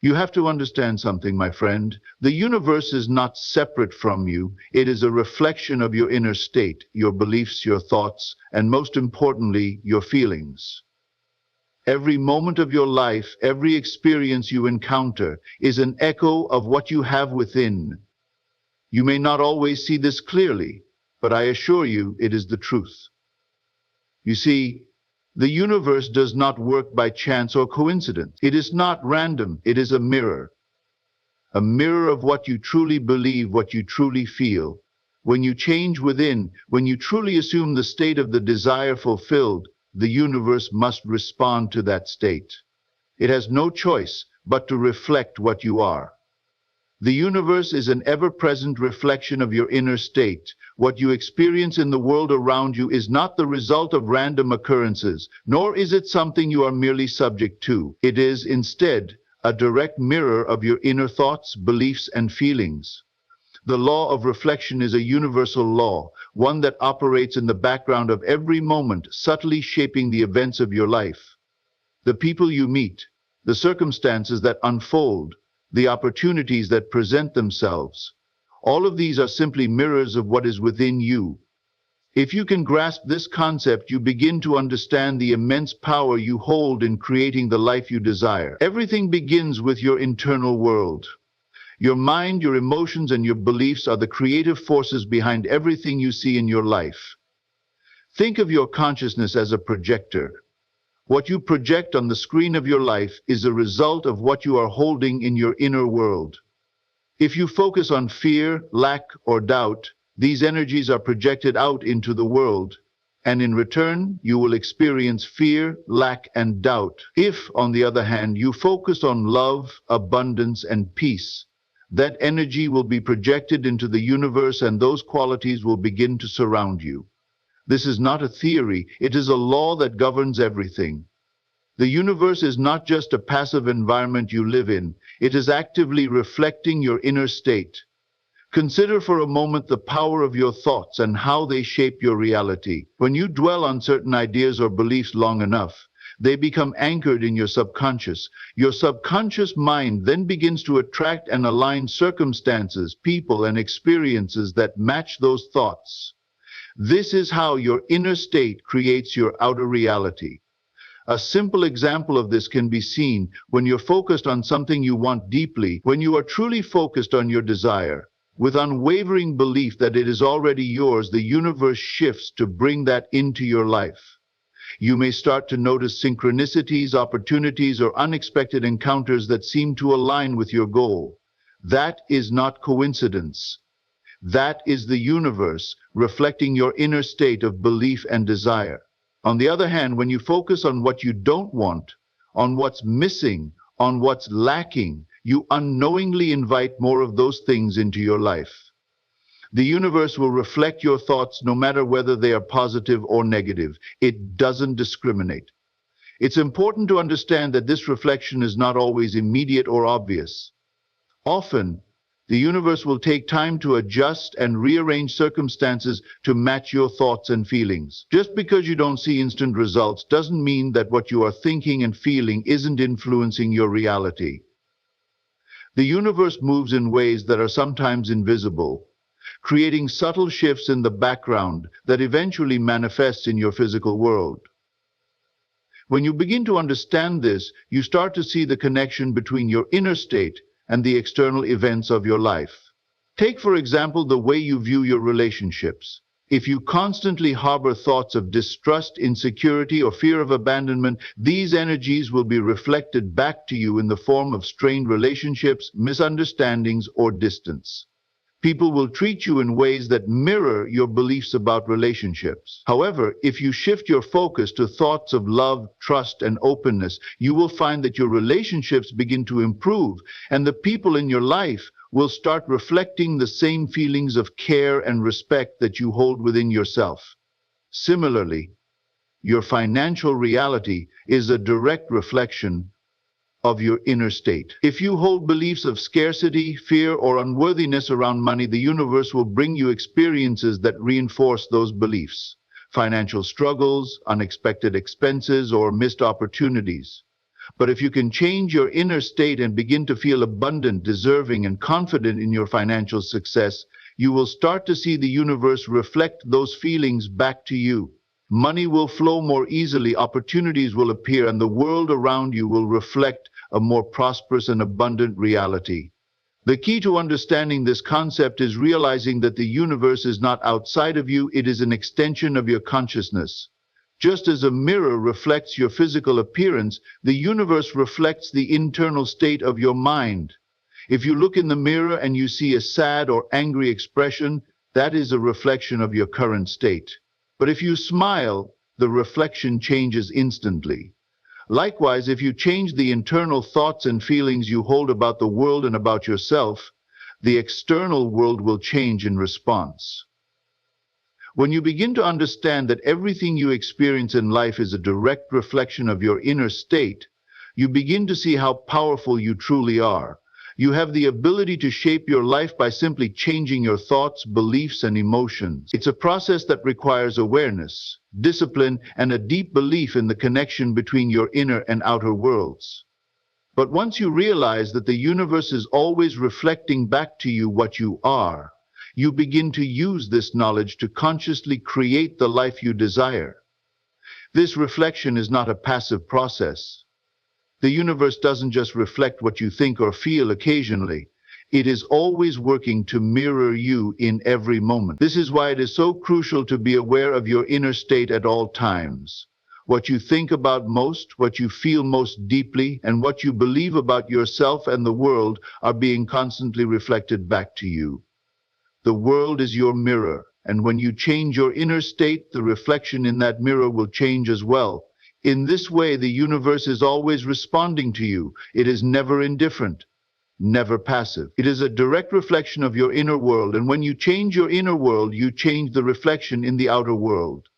You have to understand something, my friend. The universe is not separate from you. It is a reflection of your inner state, your beliefs, your thoughts, and most importantly, your feelings. Every moment of your life, every experience you encounter, is an echo of what you have within. You may not always see this clearly, but I assure you it is the truth. You see, the universe does not work by chance or coincidence. It is not random. It is a mirror of what you truly believe, what you truly feel. When you change within, when you truly assume the state of the desire fulfilled, the universe must respond to that state. It has no choice but to reflect what you are. The universe is an ever-present reflection of your inner state. What you experience in the world around you is not the result of random occurrences, nor is it something you are merely subject to. It is, instead, a direct mirror of your inner thoughts, beliefs, and feelings. The law of reflection is a universal law, one that operates in the background of every moment, subtly shaping the events of your life. The people you meet, the circumstances that unfold, the opportunities that present themselves. All of these are simply mirrors of what is within you. If you can grasp this concept, you begin to understand the immense power you hold in creating the life you desire. Everything begins with your internal world. Your mind, your emotions, and your beliefs are the creative forces behind everything you see in your life. Think of your consciousness as a projector. What you project on the screen of your life is a result of what you are holding in your inner world. If you focus on fear, lack, or doubt, these energies are projected out into the world, and in return, you will experience fear, lack, and doubt. If, on the other hand, you focus on love, abundance, and peace, that energy will be projected into the universe and those qualities will begin to surround you. This is not a theory, it is a law that governs everything. The universe is not just a passive environment you live in, it is actively reflecting your inner state. Consider for a moment the power of your thoughts and how they shape your reality. When you dwell on certain ideas or beliefs long enough, they become anchored in your subconscious. Your subconscious mind then begins to attract and align circumstances, people, and experiences that match those thoughts. This is how your inner state creates your outer reality. A simple example of this can be seen when you're focused on something you want deeply, when you are truly focused on your desire. With unwavering belief that it is already yours, the universe shifts to bring that into your life. You may start to notice synchronicities, opportunities, or unexpected encounters that seem to align with your goal. That is not coincidence. That is the universe reflecting your inner state of belief and desire. On the other hand, when you focus on what you don't want, on what's missing, on what's lacking, you unknowingly invite more of those things into your life. The universe will reflect your thoughts no matter whether they are positive or negative. It doesn't discriminate. It's important to understand that this reflection is not always immediate or obvious. Often, the universe will take time to adjust and rearrange circumstances to match your thoughts and feelings. Just because you don't see instant results doesn't mean that what you are thinking and feeling isn't influencing your reality. The universe moves in ways that are sometimes invisible, creating subtle shifts in the background that eventually manifests in your physical world. When you begin to understand this, you start to see the connection between your inner state and the external events of your life. Take, for example, the way you view your relationships. If you constantly harbor thoughts of distrust, insecurity, or fear of abandonment, these energies will be reflected back to you in the form of strained relationships, misunderstandings, or distance. People will treat you in ways that mirror your beliefs about relationships. However, if you shift your focus to thoughts of love, trust, and openness, you will find that your relationships begin to improve, and the people in your life will start reflecting the same feelings of care and respect that you hold within yourself. Similarly, your financial reality is a direct reflection of your inner state. If you hold beliefs of scarcity, fear, or unworthiness around money, the universe will bring you experiences that reinforce those beliefs. Financial struggles, unexpected expenses, or missed opportunities. But if you can change your inner state and begin to feel abundant, deserving, and confident in your financial success, you will start to see the universe reflect those feelings back to you. Money will flow more easily, opportunities will appear, and the world around you will reflect a more prosperous and abundant reality. The key to understanding this concept is realizing that the universe is not outside of you, it is an extension of your consciousness. Just as a mirror reflects your physical appearance, the universe reflects the internal state of your mind. If you look in the mirror and you see a sad or angry expression, that is a reflection of your current state. But if you smile, the reflection changes instantly. Likewise, if you change the internal thoughts and feelings you hold about the world and about yourself, the external world will change in response. When you begin to understand that everything you experience in life is a direct reflection of your inner state, you begin to see how powerful you truly are. You have the ability to shape your life by simply changing your thoughts, beliefs, and emotions. It's a process that requires awareness, discipline, and a deep belief in the connection between your inner and outer worlds. But once you realize that the universe is always reflecting back to you what you are, you begin to use this knowledge to consciously create the life you desire. This reflection is not a passive process. The universe doesn't just reflect what you think or feel occasionally. It is always working to mirror you in every moment. This is why it is so crucial to be aware of your inner state at all times. What you think about most, what you feel most deeply, and what you believe about yourself and the world are being constantly reflected back to you. The world is your mirror, and when you change your inner state, the reflection in that mirror will change as well. In this way, the universe is always responding to you. It is never indifferent, never passive. It is a direct reflection of your inner world, and when you change your inner world, you change the reflection in the outer world.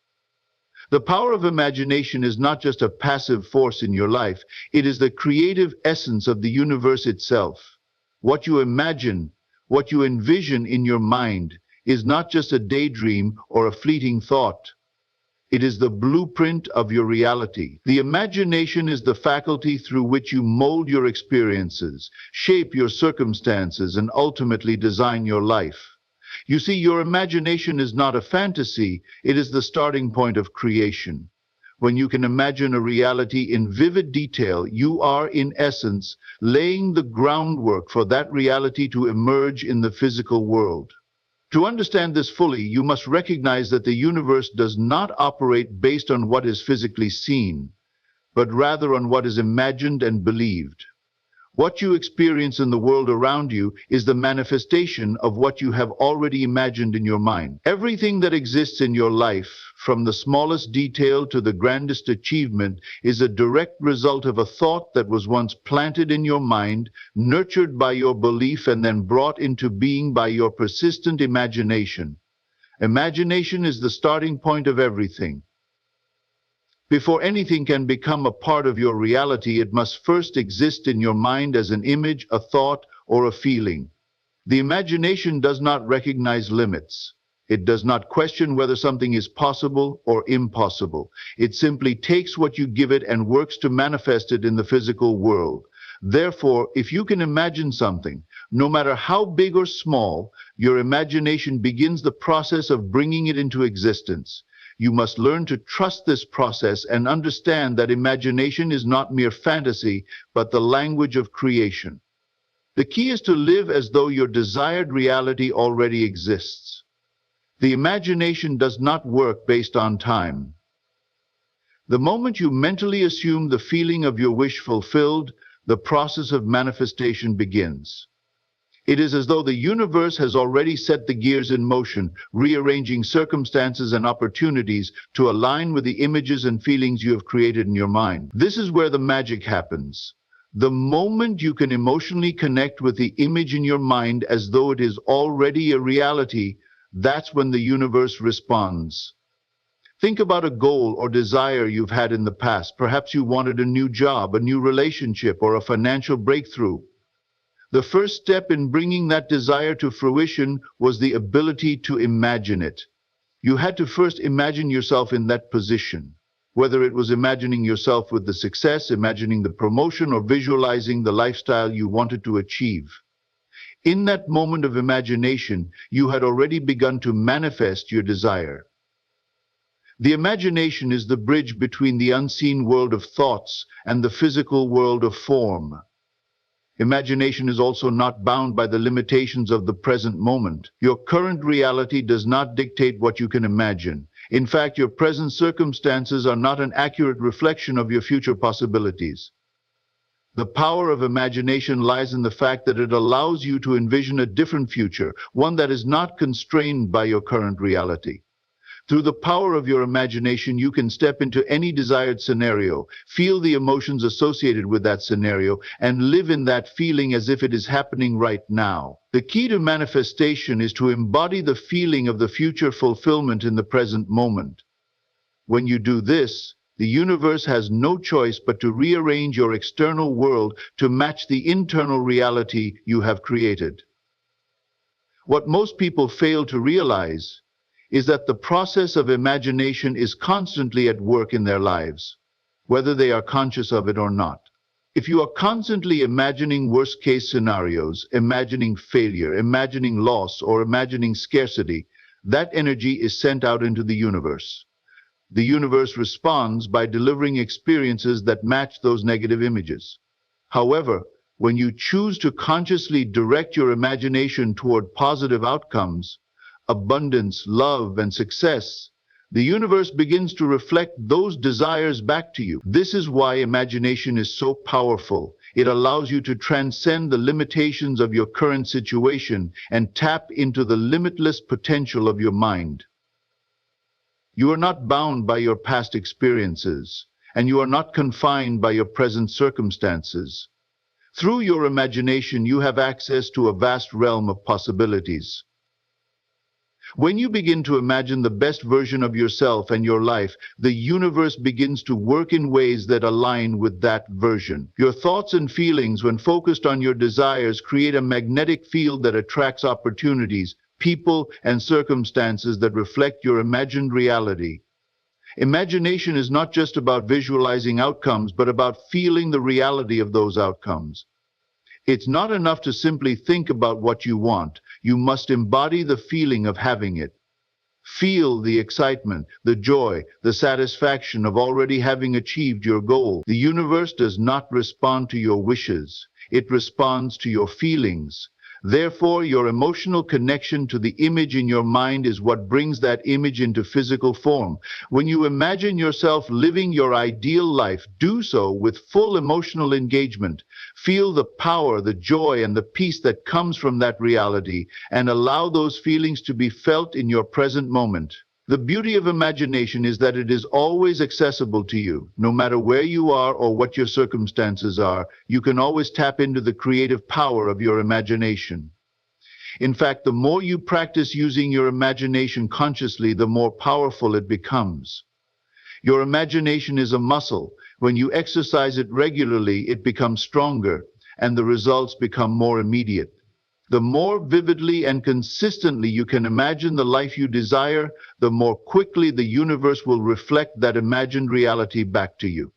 The power of imagination is not just a passive force in your life, it is the creative essence of the universe itself. What you imagine, what you envision in your mind, is not just a daydream or a fleeting thought. It is the blueprint of your reality. The imagination is the faculty through which you mold your experiences, shape your circumstances, and ultimately design your life. You see, your imagination is not a fantasy, it is the starting point of creation. When you can imagine a reality in vivid detail, you are, in essence, laying the groundwork for that reality to emerge in the physical world. To understand this fully, you must recognize that the universe does not operate based on what is physically seen, but rather on what is imagined and believed. What you experience in the world around you is the manifestation of what you have already imagined in your mind. Everything that exists in your life, from the smallest detail to the grandest achievement, is a direct result of a thought that was once planted in your mind, nurtured by your belief, and then brought into being by your persistent imagination. Imagination is the starting point of everything. Before anything can become a part of your reality, it must first exist in your mind as an image, a thought, or a feeling. The imagination does not recognize limits. It does not question whether something is possible or impossible. It simply takes what you give it and works to manifest it in the physical world. Therefore, if you can imagine something, no matter how big or small, your imagination begins the process of bringing it into existence. You must learn to trust this process and understand that imagination is not mere fantasy, but the language of creation. The key is to live as though your desired reality already exists. The imagination does not work based on time. The moment you mentally assume the feeling of your wish fulfilled, the process of manifestation begins. It is as though the universe has already set the gears in motion, rearranging circumstances and opportunities to align with the images and feelings you have created in your mind. This is where the magic happens. The moment you can emotionally connect with the image in your mind as though it is already a reality, that's when the universe responds. Think about a goal or desire you've had in the past. Perhaps you wanted a new job, a new relationship, or a financial breakthrough. The first step in bringing that desire to fruition was the ability to imagine it. You had to first imagine yourself in that position. Whether it was imagining yourself with the success, imagining the promotion, or visualizing the lifestyle you wanted to achieve. In that moment of imagination, you had already begun to manifest your desire. The imagination is the bridge between the unseen world of thoughts and the physical world of form. Imagination is also not bound by the limitations of the present moment. Your current reality does not dictate what you can imagine. In fact, your present circumstances are not an accurate reflection of your future possibilities. The power of imagination lies in the fact that it allows you to envision a different future, one that is not constrained by your current reality. Through the power of your imagination, you can step into any desired scenario, feel the emotions associated with that scenario, and live in that feeling as if it is happening right now. The key to manifestation is to embody the feeling of the future fulfillment in the present moment. When you do this, the universe has no choice but to rearrange your external world to match the internal reality you have created. What most people fail to realize is that the process of imagination is constantly at work in their lives, whether they are conscious of it or not. If you are constantly imagining worst-case scenarios, imagining failure, imagining loss, or imagining scarcity, that energy is sent out into the universe. The universe responds by delivering experiences that match those negative images. However, when you choose to consciously direct your imagination toward positive outcomes, abundance, love, and success, the universe begins to reflect those desires back to you. This is why imagination is so powerful. It allows you to transcend the limitations of your current situation and tap into the limitless potential of your mind. You are not bound by your past experiences, and you are not confined by your present circumstances. Through your imagination, you have access to a vast realm of possibilities. When you begin to imagine the best version of yourself and your life, the universe begins to work in ways that align with that version. Your thoughts and feelings, when focused on your desires, create a magnetic field that attracts opportunities, people, and circumstances that reflect your imagined reality. Imagination is not just about visualizing outcomes, but about feeling the reality of those outcomes. It's not enough to simply think about what you want. You must embody the feeling of having it. Feel the excitement, the joy, the satisfaction of already having achieved your goal. The universe does not respond to your wishes. It responds to your feelings. Therefore, your emotional connection to the image in your mind is what brings that image into physical form. When you imagine yourself living your ideal life, do so with full emotional engagement. Feel the power, the joy, and the peace that comes from that reality, and allow those feelings to be felt in your present moment. The beauty of imagination is that it is always accessible to you. No matter where you are or what your circumstances are, you can always tap into the creative power of your imagination. In fact, the more you practice using your imagination consciously, the more powerful it becomes. Your imagination is a muscle. When you exercise it regularly, it becomes stronger, and the results become more immediate. The more vividly and consistently you can imagine the life you desire, the more quickly the universe will reflect that imagined reality back to you.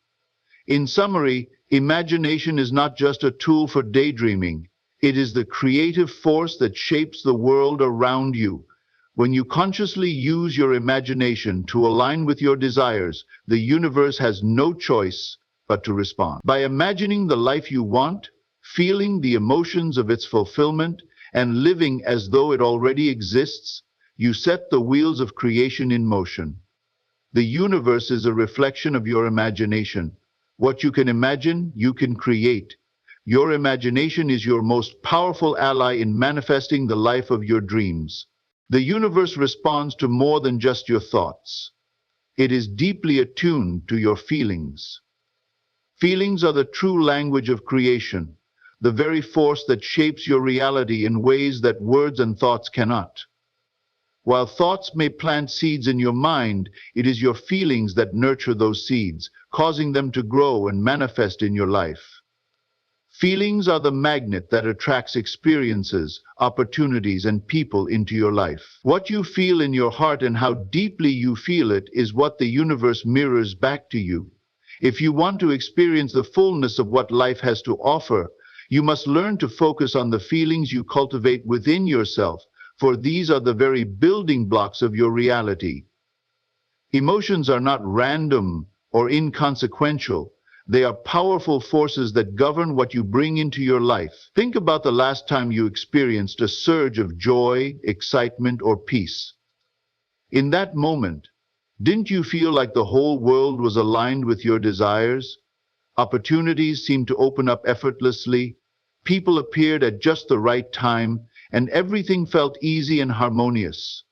In summary, imagination is not just a tool for daydreaming. It is the creative force that shapes the world around you. When you consciously use your imagination to align with your desires, the universe has no choice but to respond. By imagining the life you want, feeling the emotions of its fulfillment, and living as though it already exists, you set the wheels of creation in motion. The universe is a reflection of your imagination. What you can imagine, you can create. Your imagination is your most powerful ally in manifesting the life of your dreams. The universe responds to more than just your thoughts. It is deeply attuned to your feelings. Feelings are the true language of creation, the very force that shapes your reality in ways that words and thoughts cannot. While thoughts may plant seeds in your mind, it is your feelings that nurture those seeds, causing them to grow and manifest in your life. Feelings are the magnet that attracts experiences, opportunities, and people into your life. What you feel in your heart and how deeply you feel it is what the universe mirrors back to you. If you want to experience the fullness of what life has to offer, you must learn to focus on the feelings you cultivate within yourself, for these are the very building blocks of your reality. Emotions are not random or inconsequential. They are powerful forces that govern what you bring into your life. Think about the last time you experienced a surge of joy, excitement, or peace. In that moment, didn't you feel like the whole world was aligned with your desires? Opportunities seemed to open up effortlessly, people appeared at just the right time, and everything felt easy and harmonious.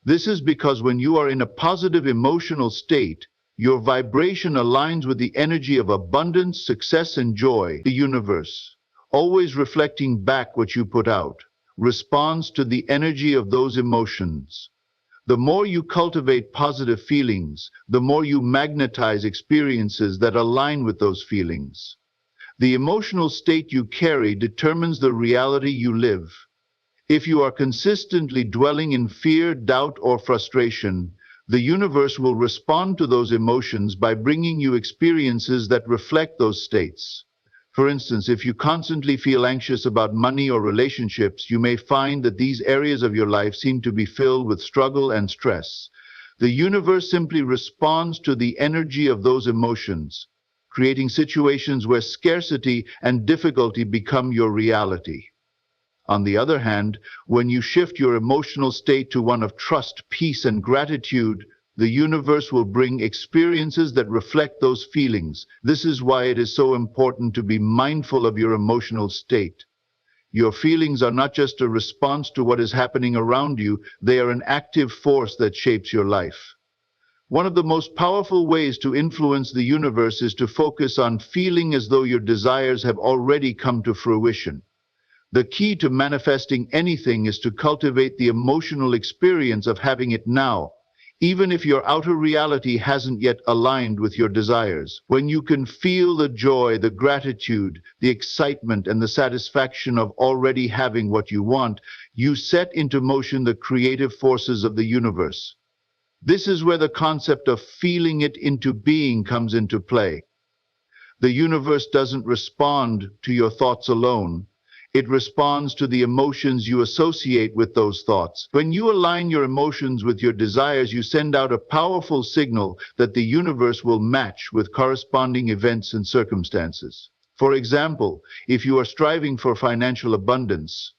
This is because when you are in a positive emotional state, your vibration aligns with the energy of abundance, success, and joy. The universe, always reflecting back what you put out, responds to the energy of those emotions. The more you cultivate positive feelings, the more you magnetize experiences that align with those feelings. The emotional state you carry determines the reality you live. If you are consistently dwelling in fear, doubt, or frustration, the universe will respond to those emotions by bringing you experiences that reflect those states. For instance, if you constantly feel anxious about money or relationships, you may find that these areas of your life seem to be filled with struggle and stress. The universe simply responds to the energy of those emotions, creating situations where scarcity and difficulty become your reality. On the other hand, when you shift your emotional state to one of trust, peace, and gratitude, the universe will bring experiences that reflect those feelings. This is why it is so important to be mindful of your emotional state. Your feelings are not just a response to what is happening around you, they are an active force that shapes your life. One of the most powerful ways to influence the universe is to focus on feeling as though your desires have already come to fruition. The key to manifesting anything is to cultivate the emotional experience of having it now, even if your outer reality hasn't yet aligned with your desires. When you can feel the joy, the gratitude, the excitement, and the satisfaction of already having what you want, you set into motion the creative forces of the universe. This is where the concept of feeling it into being comes into play. The universe doesn't respond to your thoughts alone. It responds to the emotions you associate with those thoughts. When you align your emotions with your desires, you send out a powerful signal that the universe will match with corresponding events and circumstances. For example, if you are striving for financial abundance,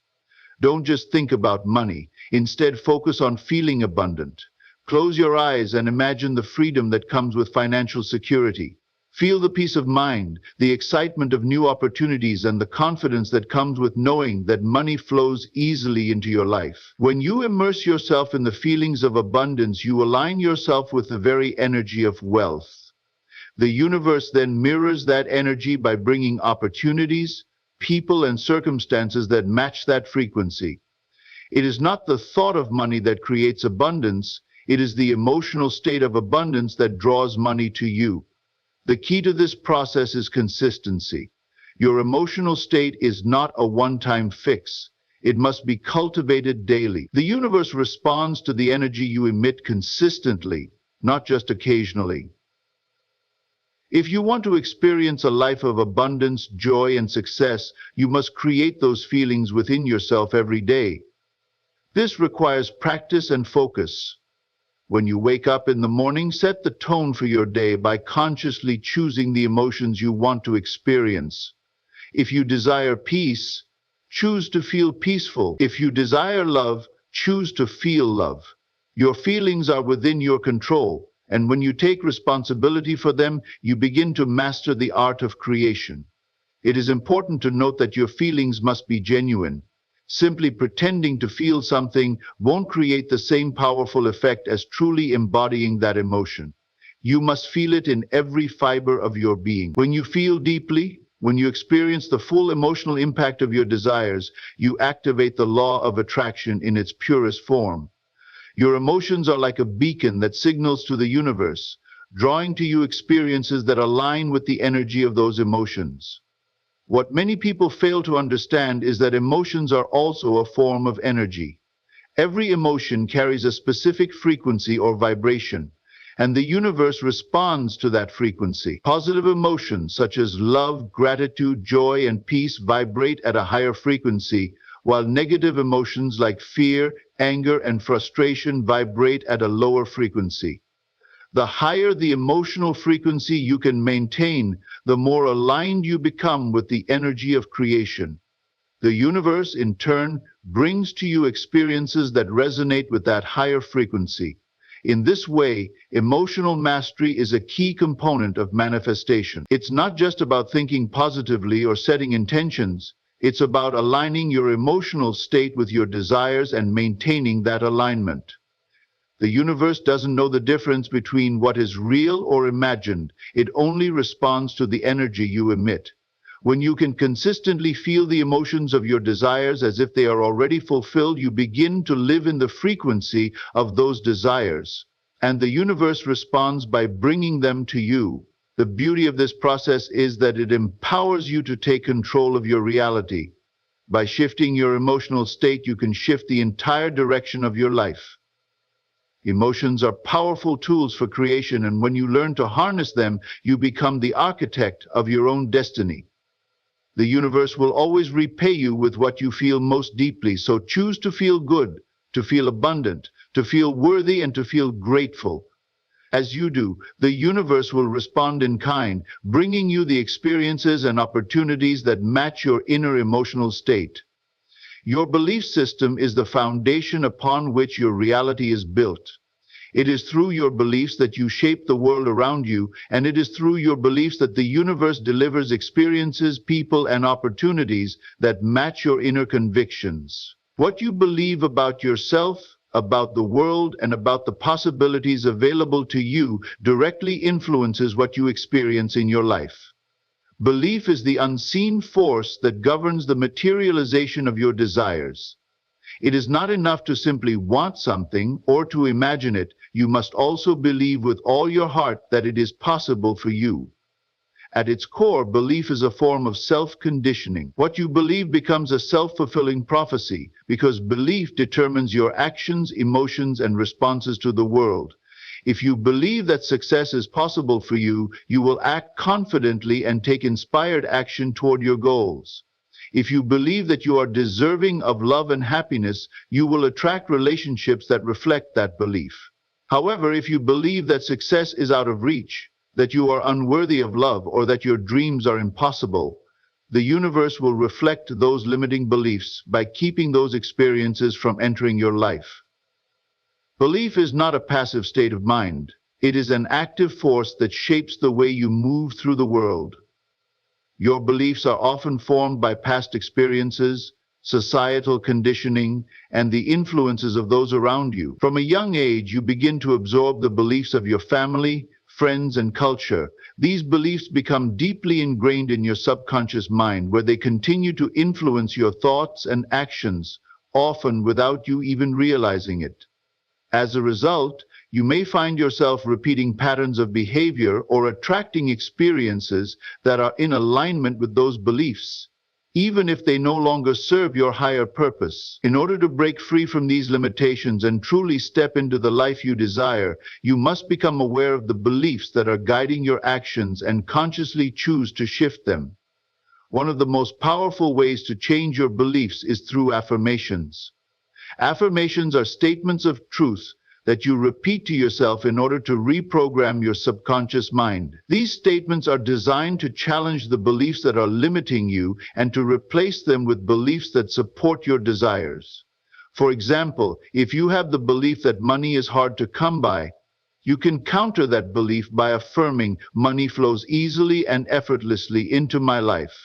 don't just think about money. Instead, focus on feeling abundant. Close your eyes and imagine the freedom that comes with financial security. Feel the peace of mind, the excitement of new opportunities, and the confidence that comes with knowing that money flows easily into your life. When you immerse yourself in the feelings of abundance, you align yourself with the very energy of wealth. The universe then mirrors that energy by bringing opportunities, people, and circumstances that match that frequency. It is not the thought of money that creates abundance, it is the emotional state of abundance that draws money to you. The key to this process is consistency. Your emotional state is not a one-time fix. It must be cultivated daily. The universe responds to the energy you emit consistently, not just occasionally. If you want to experience a life of abundance, joy, and success, you must create those feelings within yourself every day. This requires practice and focus. When you wake up in the morning, set the tone for your day by consciously choosing the emotions you want to experience. If you desire peace, choose to feel peaceful. If you desire love, choose to feel love. Your feelings are within your control, and when you take responsibility for them, you begin to master the art of creation. It is important to note that your feelings must be genuine. Simply pretending to feel something won't create the same powerful effect as truly embodying that emotion. You must feel it in every fiber of your being. When you feel deeply, when you experience the full emotional impact of your desires, you activate the law of attraction in its purest form. Your emotions are like a beacon that signals to the universe, drawing to you experiences that align with the energy of those emotions. What many people fail to understand is that emotions are also a form of energy. Every emotion carries a specific frequency or vibration, and the universe responds to that frequency. Positive emotions such as love, gratitude, joy, and peace vibrate at a higher frequency, while negative emotions like fear, anger, and frustration vibrate at a lower frequency. The higher the emotional frequency you can maintain, the more aligned you become with the energy of creation. The universe, in turn, brings to you experiences that resonate with that higher frequency. In this way, emotional mastery is a key component of manifestation. It's not just about thinking positively or setting intentions. It's about aligning your emotional state with your desires and maintaining that alignment. The universe doesn't know the difference between what is real or imagined. It only responds to the energy you emit. When you can consistently feel the emotions of your desires as if they are already fulfilled, you begin to live in the frequency of those desires, and the universe responds by bringing them to you. The beauty of this process is that it empowers you to take control of your reality. By shifting your emotional state, you can shift the entire direction of your life. Emotions are powerful tools for creation, and when you learn to harness them, you become the architect of your own destiny. The universe will always repay you with what you feel most deeply, so choose to feel good, to feel abundant, to feel worthy, and to feel grateful. As you do, the universe will respond in kind, bringing you the experiences and opportunities that match your inner emotional state. Your belief system is the foundation upon which your reality is built. It is through your beliefs that you shape the world around you, and it is through your beliefs that the universe delivers experiences, people, and opportunities that match your inner convictions. What you believe about yourself, about the world, and about the possibilities available to you directly influences what you experience in your life. Belief is the unseen force that governs the materialization of your desires. It is not enough to simply want something or to imagine it. You must also believe with all your heart that it is possible for you. At its core, belief is a form of self-conditioning. What you believe becomes a self-fulfilling prophecy because belief determines your actions, emotions, and responses to the world. If you believe that success is possible for you, you will act confidently and take inspired action toward your goals. If you believe that you are deserving of love and happiness, you will attract relationships that reflect that belief. However, if you believe that success is out of reach, that you are unworthy of love, or that your dreams are impossible, the universe will reflect those limiting beliefs by keeping those experiences from entering your life. Belief is not a passive state of mind. It is an active force that shapes the way you move through the world. Your beliefs are often formed by past experiences, societal conditioning, and the influences of those around you. From a young age, you begin to absorb the beliefs of your family, friends, and culture. These beliefs become deeply ingrained in your subconscious mind, where they continue to influence your thoughts and actions, often without you even realizing it. As a result, you may find yourself repeating patterns of behavior or attracting experiences that are in alignment with those beliefs, even if they no longer serve your higher purpose. In order to break free from these limitations and truly step into the life you desire, you must become aware of the beliefs that are guiding your actions and consciously choose to shift them. One of the most powerful ways to change your beliefs is through affirmations. Affirmations are statements of truth that you repeat to yourself in order to reprogram your subconscious mind. These statements are designed to challenge the beliefs that are limiting you and to replace them with beliefs that support your desires. For example, if you have the belief that money is hard to come by, you can counter that belief by affirming, "Money flows easily and effortlessly into my life."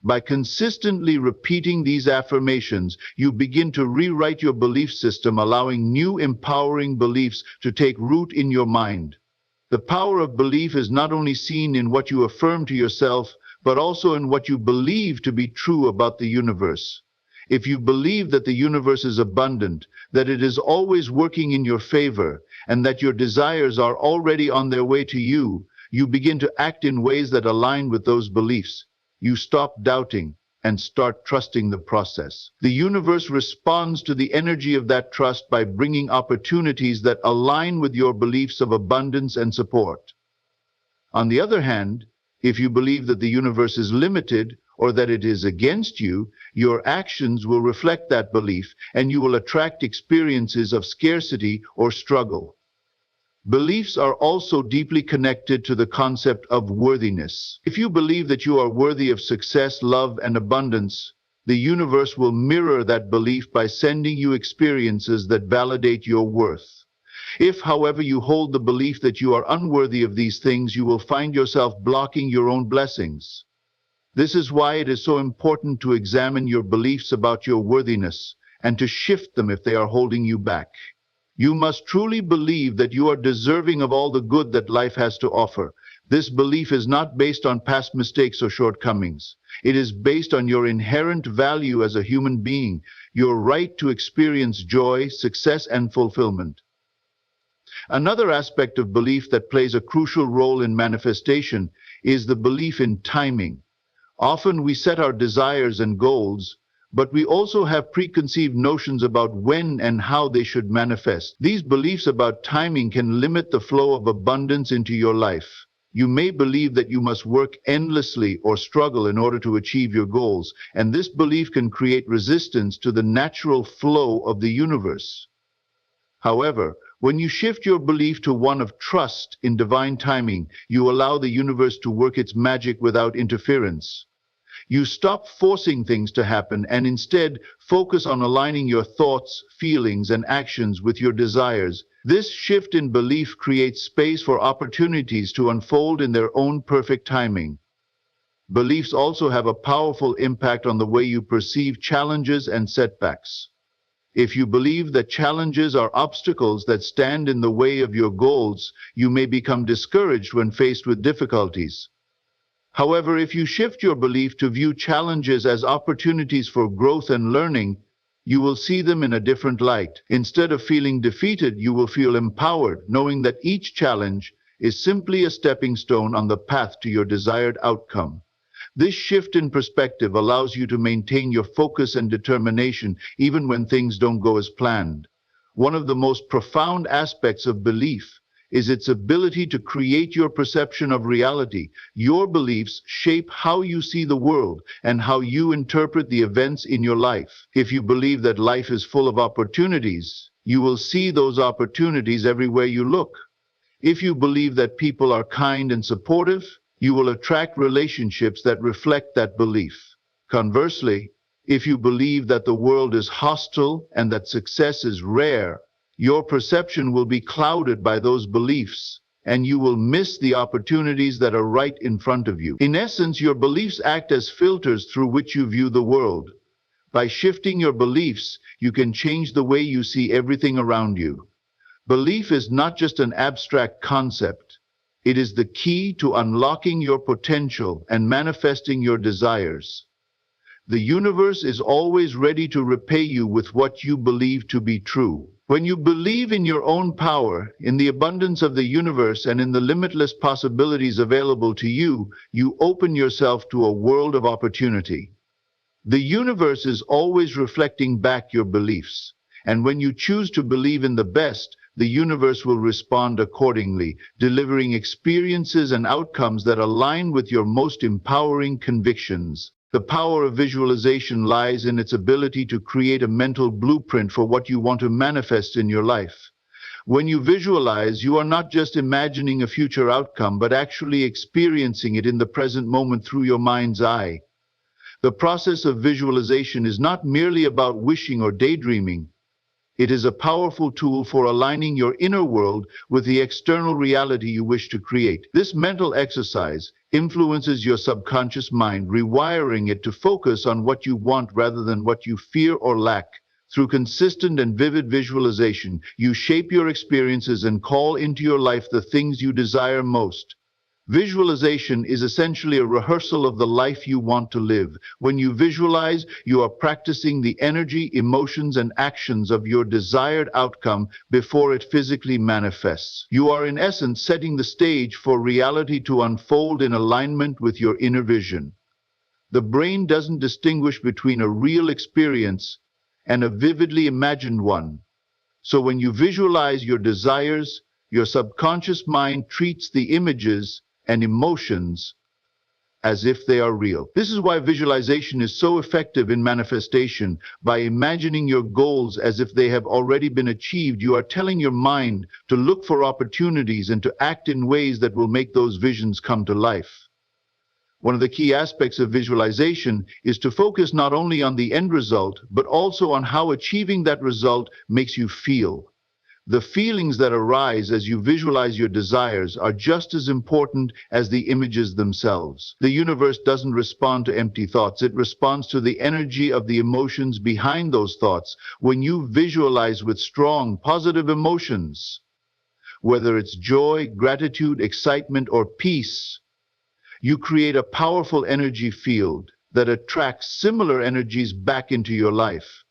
By consistently repeating these affirmations, you begin to rewrite your belief system, allowing new empowering beliefs to take root in your mind. The power of belief is not only seen in what you affirm to yourself, but also in what you believe to be true about the universe. If you believe that the universe is abundant, that it is always working in your favor, and that your desires are already on their way to you, you begin to act in ways that align with those beliefs. You stop doubting and start trusting the process. The universe responds to the energy of that trust by bringing opportunities that align with your beliefs of abundance and support. On the other hand, if you believe that the universe is limited or that it is against you, your actions will reflect that belief and you will attract experiences of scarcity or struggle. Beliefs are also deeply connected to the concept of worthiness. If you believe that you are worthy of success, love, and abundance, the universe will mirror that belief by sending you experiences that validate your worth. If, however, you hold the belief that you are unworthy of these things, you will find yourself blocking your own blessings. This is why it is so important to examine your beliefs about your worthiness and to shift them if they are holding you back. You must truly believe that you are deserving of all the good that life has to offer. This belief is not based on past mistakes or shortcomings. It is based on your inherent value as a human being, your right to experience joy, success, and fulfillment. Another aspect of belief that plays a crucial role in manifestation is the belief in timing. Often we set our desires and goals, but we also have preconceived notions about when and how they should manifest. These beliefs about timing can limit the flow of abundance into your life. You may believe that you must work endlessly or struggle in order to achieve your goals, and this belief can create resistance to the natural flow of the universe. However, when you shift your belief to one of trust in divine timing, you allow the universe to work its magic without interference. You stop forcing things to happen and instead focus on aligning your thoughts, feelings, and actions with your desires. This shift in belief creates space for opportunities to unfold in their own perfect timing. Beliefs also have a powerful impact on the way you perceive challenges and setbacks. If you believe that challenges are obstacles that stand in the way of your goals, you may become discouraged when faced with difficulties. However, if you shift your belief to view challenges as opportunities for growth and learning, you will see them in a different light. Instead of feeling defeated, you will feel empowered, knowing that each challenge is simply a stepping stone on the path to your desired outcome. This shift in perspective allows you to maintain your focus and determination even when things don't go as planned. One of the most profound aspects of belief is its ability to create your perception of reality. Your beliefs shape how you see the world and how you interpret the events in your life. If you believe that life is full of opportunities, you will see those opportunities everywhere you look. If you believe that people are kind and supportive, you will attract relationships that reflect that belief. Conversely, if you believe that the world is hostile and that success is rare, your perception will be clouded by those beliefs, and you will miss the opportunities that are right in front of you. In essence, your beliefs act as filters through which you view the world. By shifting your beliefs, you can change the way you see everything around you. Belief is not just an abstract concept. It is the key to unlocking your potential and manifesting your desires. The universe is always ready to repay you with what you believe to be true. When you believe in your own power, in the abundance of the universe, and in the limitless possibilities available to you, you open yourself to a world of opportunity. The universe is always reflecting back your beliefs, and when you choose to believe in the best, the universe will respond accordingly, delivering experiences and outcomes that align with your most empowering convictions. The power of visualization lies in its ability to create a mental blueprint for what you want to manifest in your life. When you visualize, you are not just imagining a future outcome, but actually experiencing it in the present moment through your mind's eye. The process of visualization is not merely about wishing or daydreaming. It is a powerful tool for aligning your inner world with the external reality you wish to create. This mental exercise influences your subconscious mind, rewiring it to focus on what you want rather than what you fear or lack. Through consistent and vivid visualization, you shape your experiences and call into your life the things you desire most. Visualization is essentially a rehearsal of the life you want to live. When you visualize, you are practicing the energy, emotions, and actions of your desired outcome before it physically manifests. You are, in essence, setting the stage for reality to unfold in alignment with your inner vision. The brain doesn't distinguish between a real experience and a vividly imagined one. So when you visualize your desires, your subconscious mind treats the images and emotions as if they are real. This is why visualization is so effective in manifestation. By imagining your goals as if they have already been achieved, you are telling your mind to look for opportunities and to act in ways that will make those visions come to life. One of the key aspects of visualization is to focus not only on the end result, but also on how achieving that result makes you feel. The feelings that arise as you visualize your desires are just as important as the images themselves. The universe doesn't respond to empty thoughts, it responds to the energy of the emotions behind those thoughts. When you visualize with strong, positive emotions, whether it's joy, gratitude, excitement, or peace, you create a powerful energy field that attracts similar energies back into your life.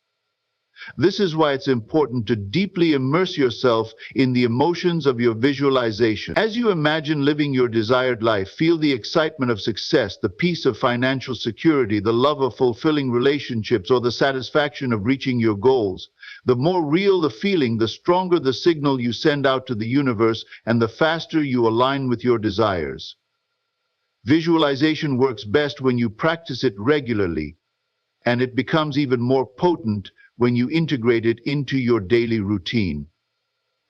This is why it's important to deeply immerse yourself in the emotions of your visualization. As you imagine living your desired life, feel the excitement of success, the peace of financial security, the love of fulfilling relationships, or the satisfaction of reaching your goals. The more real the feeling, the stronger the signal you send out to the universe, and the faster you align with your desires. Visualization works best when you practice it regularly, and it becomes even more potent when you integrate it into your daily routine.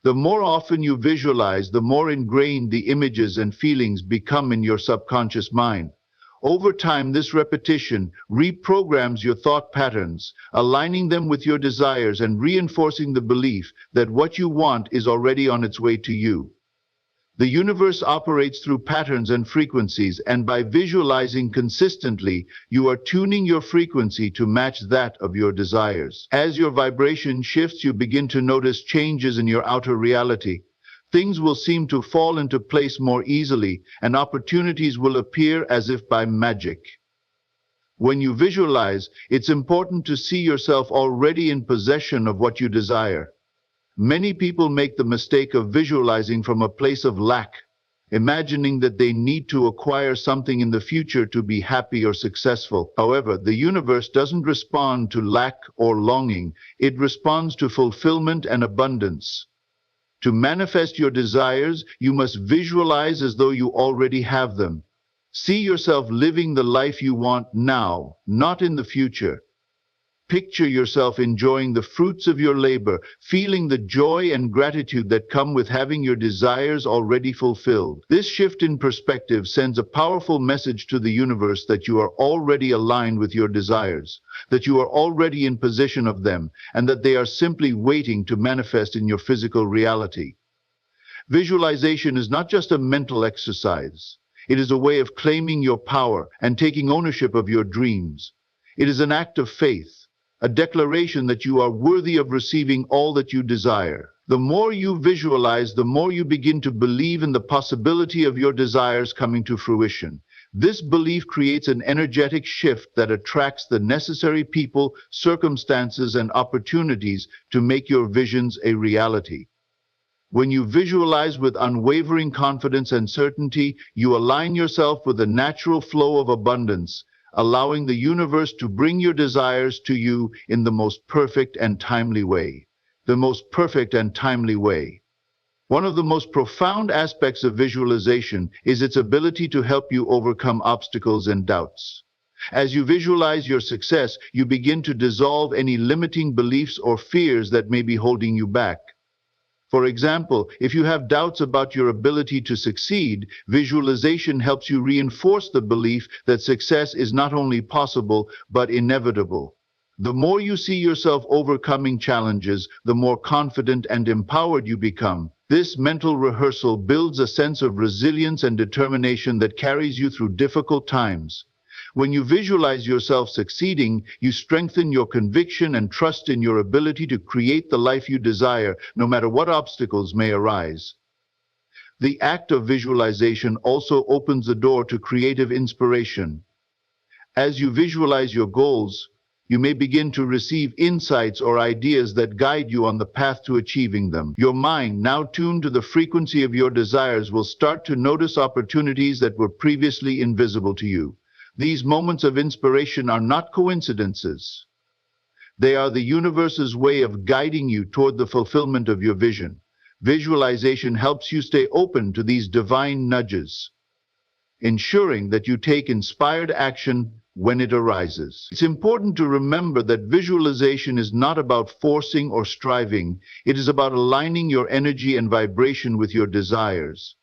The more often you visualize, the more ingrained the images and feelings become in your subconscious mind. Over time, this repetition reprograms your thought patterns, aligning them with your desires and reinforcing the belief that what you want is already on its way to you. The universe operates through patterns and frequencies, and by visualizing consistently, you are tuning your frequency to match that of your desires. As your vibration shifts, you begin to notice changes in your outer reality. Things will seem to fall into place more easily, and opportunities will appear as if by magic. When you visualize, it's important to see yourself already in possession of what you desire. Many people make the mistake of visualizing from a place of lack, imagining that they need to acquire something in the future to be happy or successful. However, the universe doesn't respond to lack or longing, it responds to fulfillment and abundance. To manifest your desires, you must visualize as though you already have them. See yourself living the life you want now, not in the future. Picture yourself enjoying the fruits of your labor, feeling the joy and gratitude that come with having your desires already fulfilled. This shift in perspective sends a powerful message to the universe that you are already aligned with your desires, that you are already in possession of them, and that they are simply waiting to manifest in your physical reality. Visualization is not just a mental exercise. It is a way of claiming your power and taking ownership of your dreams. It is an act of faith, a declaration that you are worthy of receiving all that you desire. The more you visualize, the more you begin to believe in the possibility of your desires coming to fruition. This belief creates an energetic shift that attracts the necessary people, circumstances, and opportunities to make your visions a reality. When you visualize with unwavering confidence and certainty, you align yourself with the natural flow of abundance, allowing the universe to bring your desires to you in the most perfect and timely way. The most perfect and timely way. One of the most profound aspects of visualization is its ability to help you overcome obstacles and doubts. As you visualize your success, you begin to dissolve any limiting beliefs or fears that may be holding you back. For example, if you have doubts about your ability to succeed, visualization helps you reinforce the belief that success is not only possible, but inevitable. The more you see yourself overcoming challenges, the more confident and empowered you become. This mental rehearsal builds a sense of resilience and determination that carries you through difficult times. When you visualize yourself succeeding, you strengthen your conviction and trust in your ability to create the life you desire, no matter what obstacles may arise. The act of visualization also opens the door to creative inspiration. As you visualize your goals, you may begin to receive insights or ideas that guide you on the path to achieving them. Your mind, now tuned to the frequency of your desires, will start to notice opportunities that were previously invisible to you. These moments of inspiration are not coincidences. They are the universe's way of guiding you toward the fulfillment of your vision. Visualization helps you stay open to these divine nudges, ensuring that you take inspired action when it arises. It's important to remember that visualization is not about forcing or striving. It is about aligning your energy and vibration with your desires.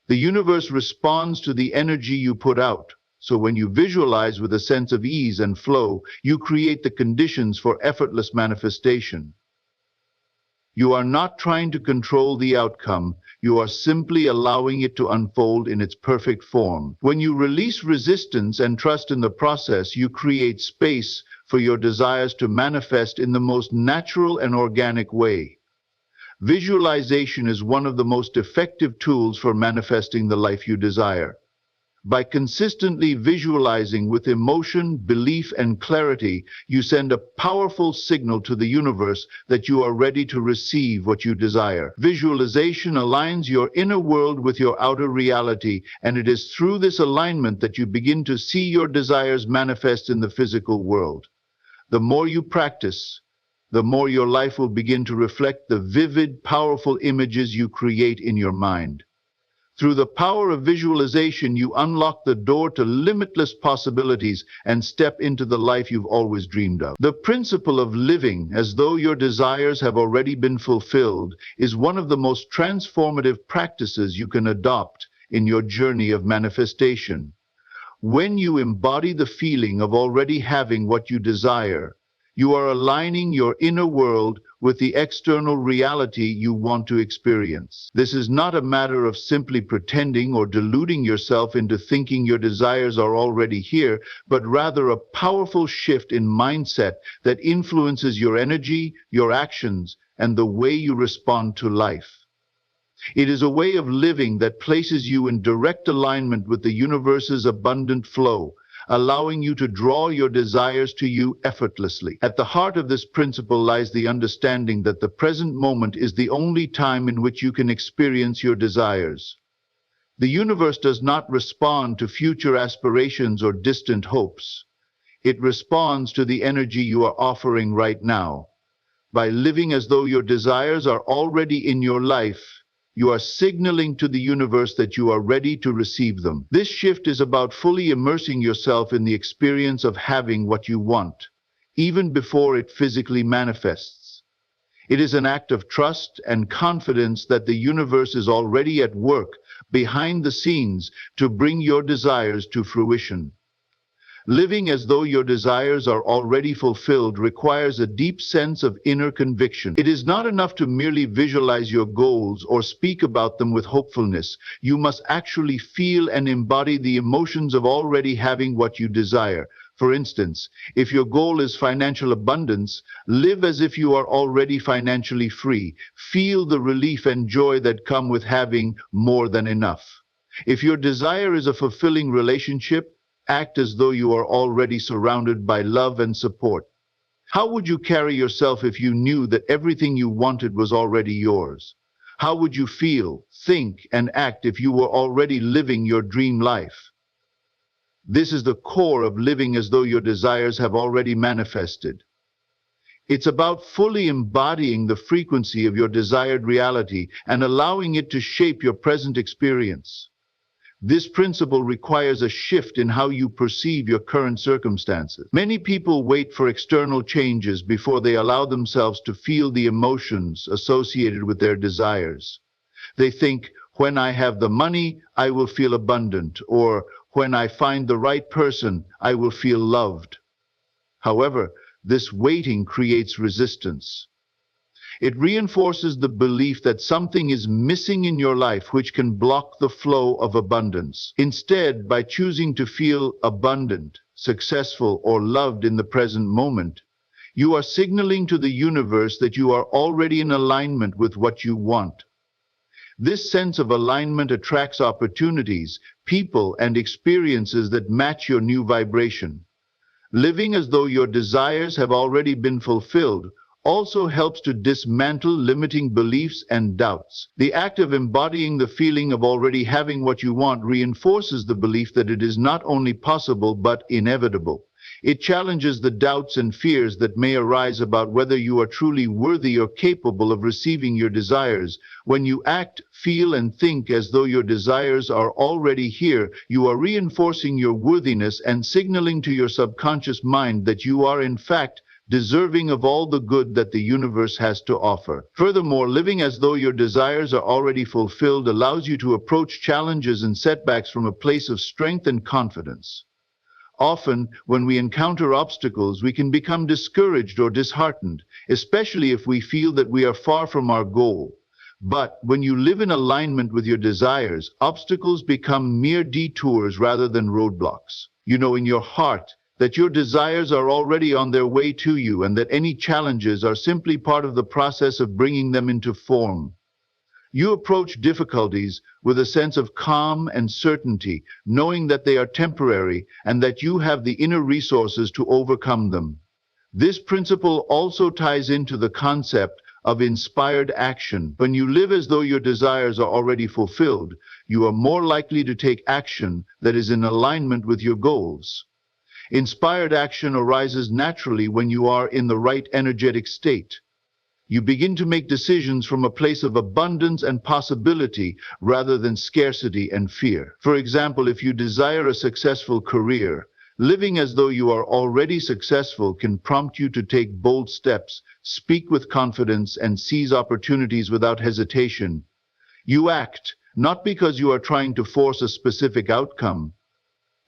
The universe responds to the energy you put out. So when you visualize with a sense of ease and flow, you create the conditions for effortless manifestation. You are not trying to control the outcome, you are simply allowing it to unfold in its perfect form. When you release resistance and trust in the process, you create space for your desires to manifest in the most natural and organic way. Visualization is one of the most effective tools for manifesting the life you desire. By consistently visualizing with emotion, belief, and clarity, you send a powerful signal to the universe that you are ready to receive what you desire. Visualization aligns your inner world with your outer reality, and it is through this alignment that you begin to see your desires manifest in the physical world. The more you practice, the more your life will begin to reflect the vivid, powerful images you create in your mind. Through the power of visualization, you unlock the door to limitless possibilities and step into the life you've always dreamed of. The principle of living as though your desires have already been fulfilled is one of the most transformative practices you can adopt in your journey of manifestation. When you embody the feeling of already having what you desire, you are aligning your inner world with the external reality you want to experience. This is not a matter of simply pretending or deluding yourself into thinking your desires are already here, but rather a powerful shift in mindset that influences your energy, your actions, and the way you respond to life. It is a way of living that places you in direct alignment with the universe's abundant flow, allowing you to draw your desires to you effortlessly. At the heart of this principle lies the understanding that the present moment is the only time in which you can experience your desires. The universe does not respond to future aspirations or distant hopes. It responds to the energy you are offering right now. By living as though your desires are already in your life, you are signaling to the universe that you are ready to receive them. This shift is about fully immersing yourself in the experience of having what you want, even before it physically manifests. It is an act of trust and confidence that the universe is already at work behind the scenes to bring your desires to fruition. Living as though your desires are already fulfilled requires a deep sense of inner conviction. It is not enough to merely visualize your goals or speak about them with hopefulness. You must actually feel and embody the emotions of already having what you desire. For instance, if your goal is financial abundance, live as if you are already financially free. Feel the relief and joy that come with having more than enough. If your desire is a fulfilling relationship, act as though you are already surrounded by love and support. How would you carry yourself if you knew that everything you wanted was already yours? How would you feel, think, and act if you were already living your dream life? This is the core of living as though your desires have already manifested. It's about fully embodying the frequency of your desired reality and allowing it to shape your present experience. This principle requires a shift in how you perceive your current circumstances. Many people wait for external changes before they allow themselves to feel the emotions associated with their desires. They think, when I have the money, I will feel abundant, or when I find the right person, I will feel loved. However, this waiting creates resistance. It reinforces the belief that something is missing in your life which can block the flow of abundance. Instead, by choosing to feel abundant, successful, or loved in the present moment, you are signaling to the universe that you are already in alignment with what you want. This sense of alignment attracts opportunities, people, and experiences that match your new vibration. Living as though your desires have already been fulfilled also helps to dismantle limiting beliefs and doubts. The act of embodying the feeling of already having what you want reinforces the belief that it is not only possible but inevitable. It challenges the doubts and fears that may arise about whether you are truly worthy or capable of receiving your desires. When you act, feel, and think as though your desires are already here, you are reinforcing your worthiness and signaling to your subconscious mind that you are, in fact, deserving of all the good that the universe has to offer. Furthermore, living as though your desires are already fulfilled allows you to approach challenges and setbacks from a place of strength and confidence. Often, when we encounter obstacles, we can become discouraged or disheartened, especially if we feel that we are far from our goal. But when you live in alignment with your desires, obstacles become mere detours rather than roadblocks. You know in your heart that your desires are already on their way to you and that any challenges are simply part of the process of bringing them into form. You approach difficulties with a sense of calm and certainty, knowing that they are temporary and that you have the inner resources to overcome them. This principle also ties into the concept of inspired action. When you live as though your desires are already fulfilled, you are more likely to take action that is in alignment with your goals. Inspired action arises naturally when you are in the right energetic state. You begin to make decisions from a place of abundance and possibility rather than scarcity and fear. For example, if you desire a successful career, living as though you are already successful can prompt you to take bold steps, speak with confidence, and seize opportunities without hesitation. You act, not because you are trying to force a specific outcome,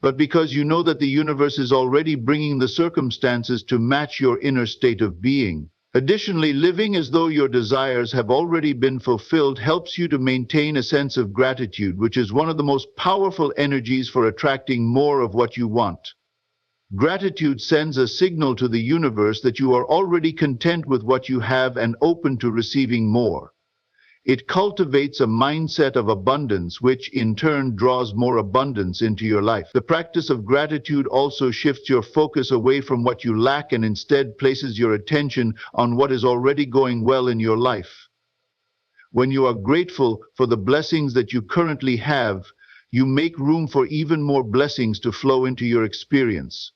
but because you know that the universe is already bringing the circumstances to match your inner state of being. Additionally, living as though your desires have already been fulfilled helps you to maintain a sense of gratitude, which is one of the most powerful energies for attracting more of what you want. Gratitude sends a signal to the universe that you are already content with what you have and open to receiving more. It cultivates a mindset of abundance, which in turn draws more abundance into your life. The practice of gratitude also shifts your focus away from what you lack and instead places your attention on what is already going well in your life. When you are grateful for the blessings that you currently have, you make room for even more blessings to flow into your experience.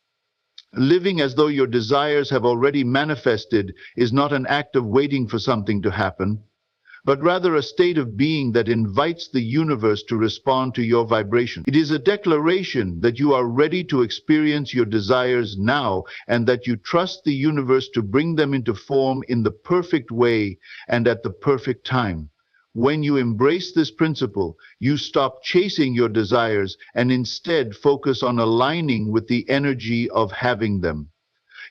Living as though your desires have already manifested is not an act of waiting for something to happen, but rather a state of being that invites the universe to respond to your vibration. It is a declaration that you are ready to experience your desires now and that you trust the universe to bring them into form in the perfect way and at the perfect time. When you embrace this principle, you stop chasing your desires and instead focus on aligning with the energy of having them.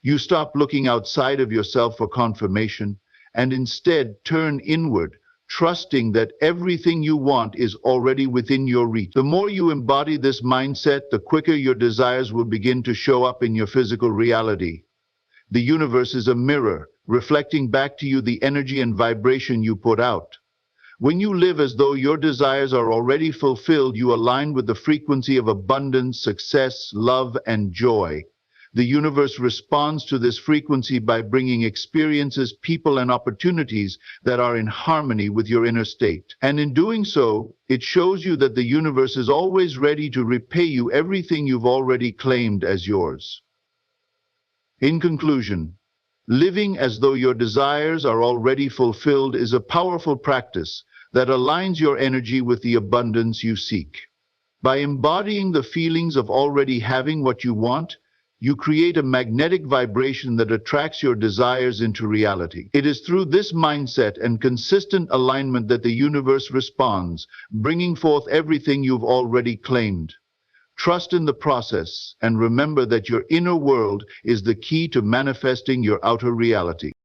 You stop looking outside of yourself for confirmation and instead turn inward, trusting that everything you want is already within your reach. The more you embody this mindset, the quicker your desires will begin to show up in your physical reality. The universe is a mirror, reflecting back to you the energy and vibration you put out. When you live as though your desires are already fulfilled, you align with the frequency of abundance, success, love, and joy. The universe responds to this frequency by bringing experiences, people, and opportunities that are in harmony with your inner state. And in doing so, it shows you that the universe is always ready to repay you everything you've already claimed as yours. In conclusion, living as though your desires are already fulfilled is a powerful practice that aligns your energy with the abundance you seek. By embodying the feelings of already having what you want, you create a magnetic vibration that attracts your desires into reality. It is through this mindset and consistent alignment that the universe responds, bringing forth everything you've already claimed. Trust in the process and remember that your inner world is the key to manifesting your outer reality.